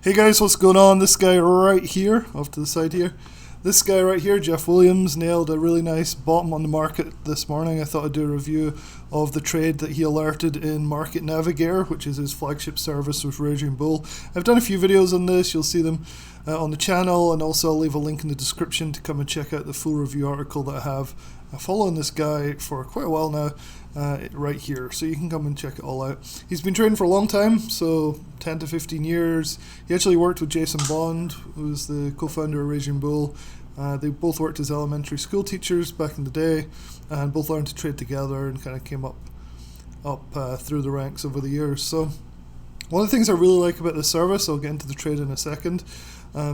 Hey guys, what's going on? This guy right here, off to the side here. This guy right here, Jeff Williams, nailed a really nice bottom on the market this morning. I thought I'd do a review of the trade that he alerted in Market Navigator, which is his flagship service with Raging Bull. I've done a few videos on this, you'll see them on the channel, and also I'll leave a link in the description to come and check out the full review article that I have following this guy for quite a while now, right here, so you can come and check it all out. He's been trading for a long time, so 10 to 15 years. He actually worked with Jason Bond, who's the co-founder of Raging Bull. They both worked as elementary school teachers back in the day, and both learned to trade together and kind of came up through the ranks over the years. So one of the things I really like about this service, I'll get into the trade in a second,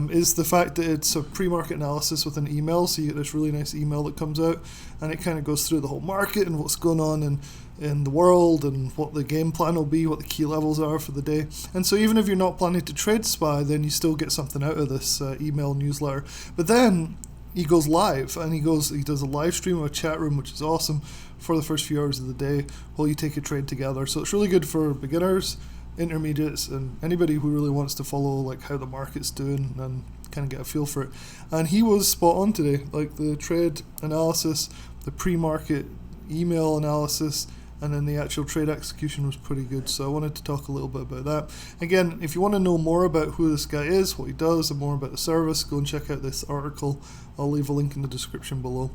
is the fact that it's a pre-market analysis with an email. So you get this really nice email that comes out, and it kind of goes through the whole market and what's going on in the world and what the game plan will be, what the key levels are for the day. And so even if you're not planning to trade SPY, then you still get something out of this email newsletter. But then he goes live, and he does a live stream of a chat room, which is awesome, for the first few hours of the day while you take a trade together. So it's really good for beginners, intermediates, and anybody who really wants to follow like how the market's doing and kind of get a feel for it. And he was spot on today. Like the trade analysis, the pre-market email analysis, and then the actual trade execution was pretty good. So I wanted to talk a little bit about that. Again, if you want to know more about who this guy is, what he does, and more about the service, go and check out this article. I'll leave a link in the description below.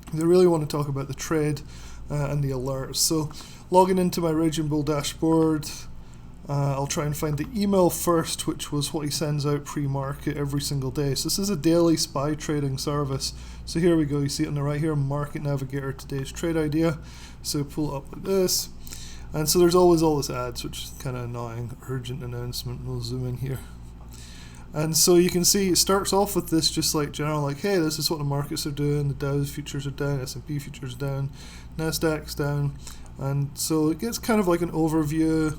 If you really want to talk about the trade and the alerts. So logging into my Raging Bull dashboard, I'll try and find the email first, which was what he sends out pre-market every single day. So this is a daily SPY trading service. So here we go, you see it on the right here, Market Navigator, today's trade idea. So pull it up like this. And so there's always all this ads, which is kind of annoying. Urgent announcement, we'll zoom in here. And so you can see it starts off with this just like general, like, hey, this is what the markets are doing. The Dow futures are down, S&P futures are down, Nasdaq's down. And so it gets kind of like an overview,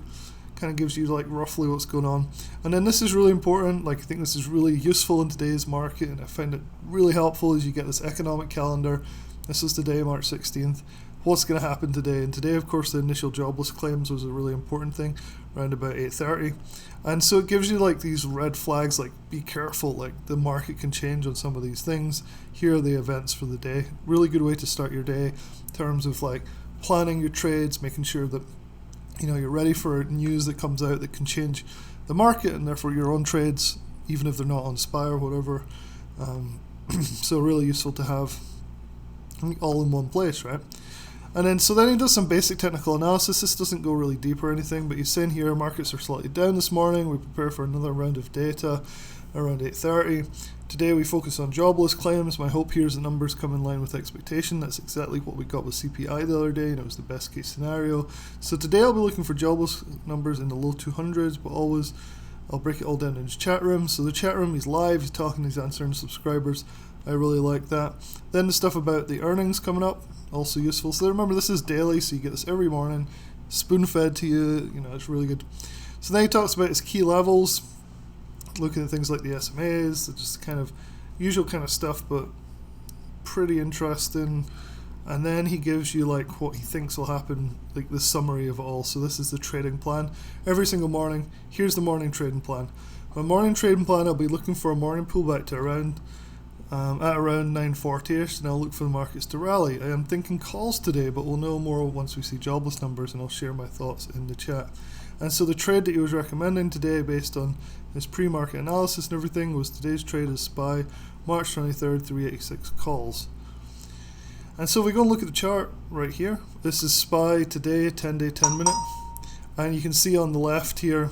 kind of gives you like roughly what's going on. And then this is really important, like I think this is really useful in today's market, and I find it really helpful as you get this economic calendar. This is today, March 16th. What's going to happen today? And today, of course, the initial jobless claims was a really important thing, around about 8:30. And so it gives you like these red flags, like be careful, like the market can change on some of these things. Here are the events for the day. Really good way to start your day in terms of like planning your trades, making sure that you're ready for news that comes out that can change the market, and therefore your own trades, even if they're not on SPY or whatever. So really useful to have all in one place, right? And then he does some basic technical analysis. This doesn't go really deep or anything, but he's saying here markets are slightly down this morning. We prepare for another round of data around 8:30. Today we focus on jobless claims. My hope here is the numbers come in line with expectation. That's exactly what we got with CPI the other day, and it was the best case scenario. So today I'll be looking for jobless numbers in the low 200s, but always I'll break it all down in his chat room. So the chat room, he's live, he's talking, he's answering subscribers. I really like that. Then the stuff about the earnings coming up, also useful. So remember, this is daily, so you get this every morning, spoon-fed to you. It's really good. So then he talks about his key levels, looking at things like the SMAs, just kind of usual kind of stuff, but pretty interesting. And then he gives you like what he thinks will happen, like the summary of it all. So this is the trading plan. Every single morning, here's the morning trading plan. My morning trading plan, I'll be looking for a morning pullback to around 9:40ish, and I'll look for the markets to rally. I am thinking calls today, but we'll know more once we see jobless numbers, and I'll share my thoughts in the chat. And so the trade that he was recommending today, based on his pre-market analysis and everything, was today's trade is SPY, March 23rd, 386 calls. And so if we go and look at the chart right here, this is SPY today, 10-day, 10-minute, and you can see on the left here,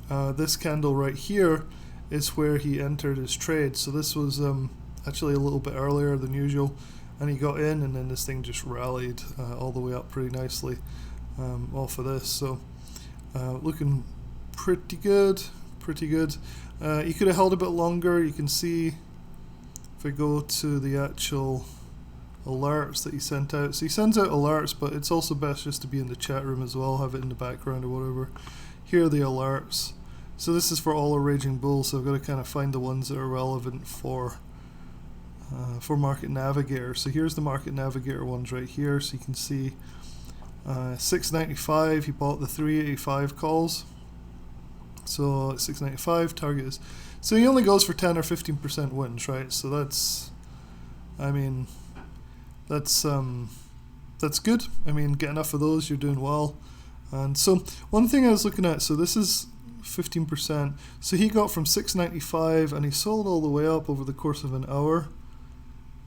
this candle right here is where he entered his trade. So this was actually a little bit earlier than usual, and he got in, and then this thing just rallied all the way up pretty nicely off of this. So looking pretty good. You could have held a bit longer. You can see if I go to the actual alerts that he sent out. So he sends out alerts, but it's also best just to be in the chat room as well, have it in the background or whatever. Here are the alerts. So this is for all our Raging Bulls, so I've got to kind of find the ones that are relevant for Market Navigator. So here's the Market Navigator ones right here. So you can see 695, he bought the 385 calls. So 695 target is, so he only goes for 10 or 15% wins, right? So that's, I mean, that's good. I mean, get enough of those, you're doing well. And so one thing I was looking at, so this is 15%. So he got from 695 and he sold all the way up over the course of an hour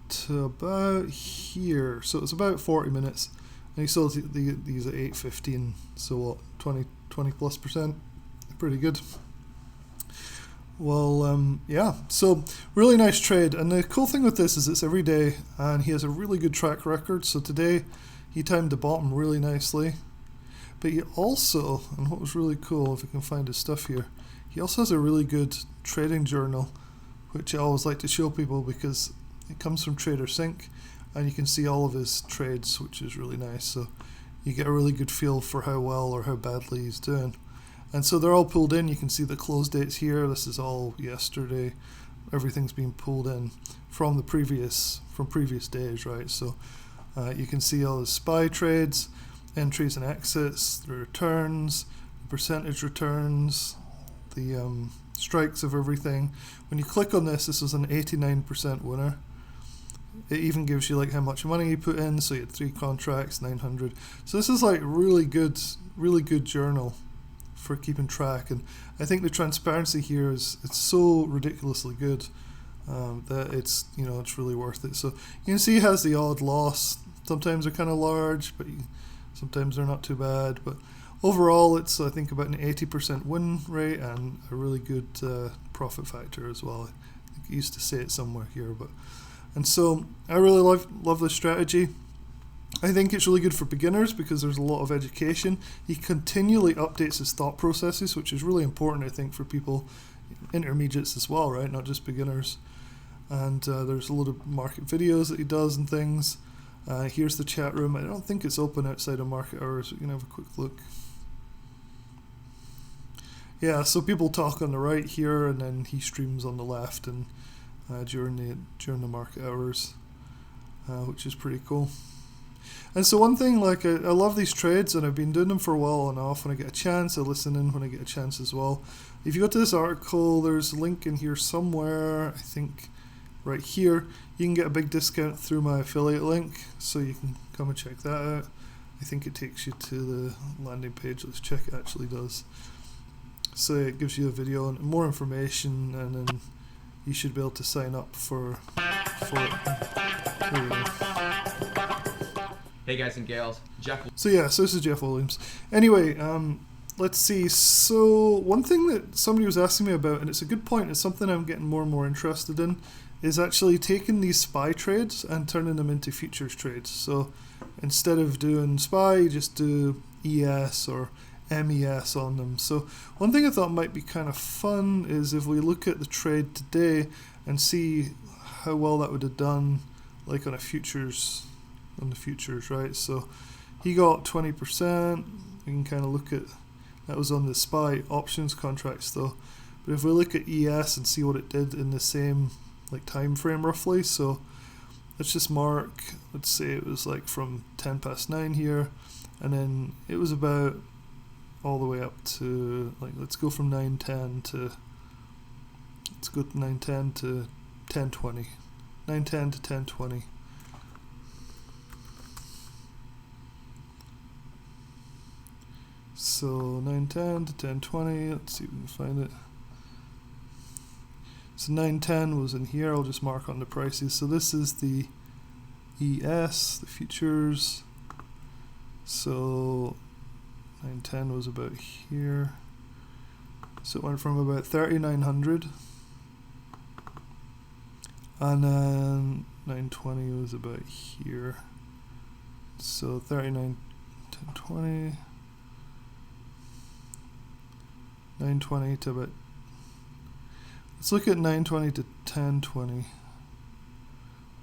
to about here. So it's about 40 minutes. And he sold these at 8.15. So what, 20 plus percent? Pretty good. Well, yeah, so really nice trade. And the cool thing with this is it's every day and he has a really good track record. So today he timed the bottom really nicely. But he also, and what was really cool, if we can find his stuff here, he also has a really good trading journal, which I always like to show people because it comes from TraderSync, and you can see all of his trades, which is really nice. So you get a really good feel for how well or how badly he's doing. And so they're all pulled in. You can see the close dates here. This is all yesterday. Everything's been pulled in from previous days, right? So you can see all the SPY trades, entries and exits, the returns, the percentage returns, the strikes of everything. When you click on this, this is an 89% winner. It even gives you like how much money you put in. So you had 3 contracts, 900. So this is like really good journal for keeping track. And I think the transparency here is, it's so ridiculously good that it's, you know, it's really worth it. So you can see it has the odd loss. Sometimes they're kind of large, but sometimes they're not too bad, but overall it's, I think, about an 80% win rate and a really good profit factor as well. I think I used to say it somewhere here, but, and so I really love this strategy. I think it's really good for beginners because there's a lot of education. He continually updates his thought processes, which is really important, I think, for people, intermediates as well, right? Not just beginners. And there's a lot of market videos that he does and things. Here's the chat room. I don't think it's open outside of market hours. We can have a quick look. Yeah, so people talk on the right here, and then he streams on the left, and during the market hours, which is pretty cool. And so one thing, like, I love these trades, and I've been doing them for a while and off. When I get a chance, I listen in when I get a chance as well. If you go to this article, there's a link in here somewhere, I think right here. You can get a big discount through my affiliate link, so you can come and check that out. I think it takes you to the landing page. Let's check it actually does. So it gives you a video and more information, and then you should be able to sign up for it. Hey guys and gals, Jeff. So yeah, so this is Jeff Williams. Anyway, let's see. So one thing that somebody was asking me about, and it's a good point, it's something I'm getting more and more interested in, is actually taking these SPY trades and turning them into futures trades. So instead of doing SPY, you just do ES or MES on them. So one thing I thought might be kind of fun is if we look at the trade today and see how well that would have done, like on the futures, right? So he got 20%. We can kind of look at, that was on the SPY options contracts though. But if we look at ES and see what it did in the same like time frame roughly, so let's just mark, let's say it was like from 10 past 9 here, and then it was about all the way up to, like, let's go from 9:10 to, let's go to 9:10 to 10:20, 9:10 to 10:20. So 9:10 to 10:20, let's see if we can find it. So 9:10 was in here. I'll just mark on the prices. So this is the ES, the futures. So 9:10 was about here. So it went from about 3,900, and then 9:20 was about here. So 39, 10:20, 9:20 to about. Let's look at 9:20 to 10:20. I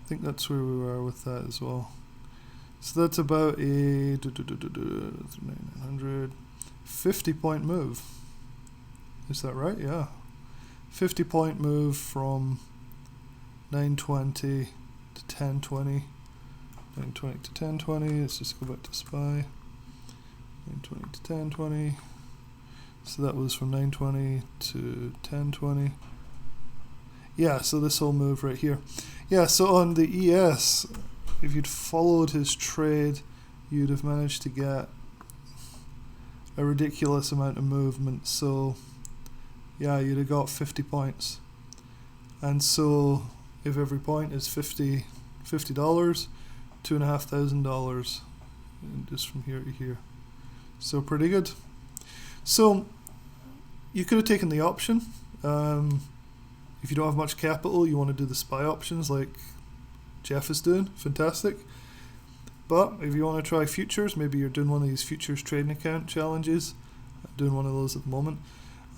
think that's where we were with that as well. So that's about a 900 50-point move. Is that right? Yeah. 50-point move from 9:20 to 10:20. 9:20 to 10:20. Let's just go back to SPY. 9:20 to 10:20. So that was from 920 to 1020. Yeah, so this whole move right here. Yeah, so on the ES, if you'd followed his trade, you'd have managed to get a ridiculous amount of movement. So yeah, you'd have got 50 points. And so if every point is $50, $2,500 just from here to here. So pretty good. So you could have taken the option. If you don't have much capital, you want to do the SPY options like Jeff is doing. Fantastic. But if you want to try futures, maybe you're doing one of these futures trading account challenges, doing one of those at the moment,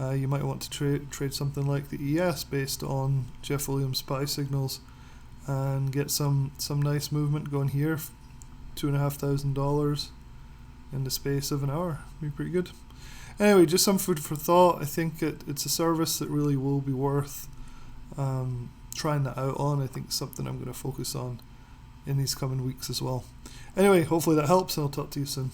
you might want to trade something like the ES based on Jeff Williams SPY signals and get some nice movement going here. $2,500 in the space of an hour. Be pretty good. Anyway, just some food for thought. I think it's a service that really will be worth trying that out on. I think it's something I'm going to focus on in these coming weeks as well. Anyway, hopefully that helps, and I'll talk to you soon.